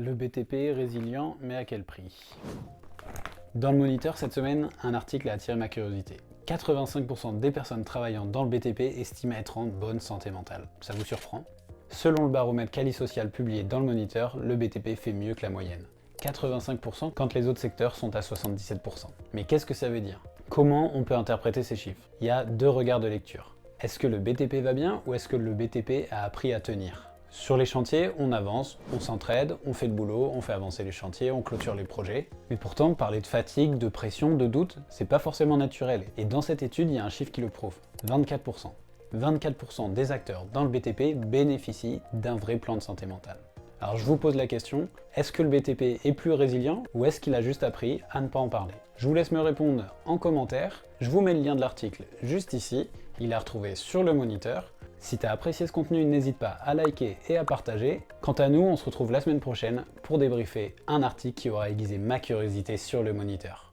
Le BTP résilient, mais à quel prix? Dans le Moniteur, cette semaine, un article a attiré ma curiosité. 85% des personnes travaillant dans le BTP estiment être en bonne santé mentale. Ça vous surprend? Selon le baromètre Quali Social publié dans le Moniteur, le BTP fait mieux que la moyenne. 85% quand les autres secteurs sont à 77%. Mais qu'est-ce que ça veut dire? Comment on peut interpréter ces chiffres? Il y a deux regards de lecture. Est-ce que le BTP va bien ou est-ce que le BTP a appris à tenir? Sur les chantiers, on avance, on s'entraide, on fait le boulot, on fait avancer les chantiers, on clôture les projets. Mais pourtant, parler de fatigue, de pression, de doute, c'est pas forcément naturel. Et dans cette étude, il y a un chiffre qui le prouve. 24%. 24% des acteurs dans le BTP bénéficient d'un vrai plan de santé mentale. Alors je vous pose la question, est-ce que le BTP est plus résilient ou est-ce qu'il a juste appris à ne pas en parler? Je vous laisse me répondre en commentaire. Je vous mets le lien de l'article juste ici. Il est retrouvé sur le Moniteur. Si tu as apprécié ce contenu, n'hésite pas à liker et à partager. Quant à nous, on se retrouve la semaine prochaine pour débriefer un article qui aura aiguisé ma curiosité sur le Moniteur.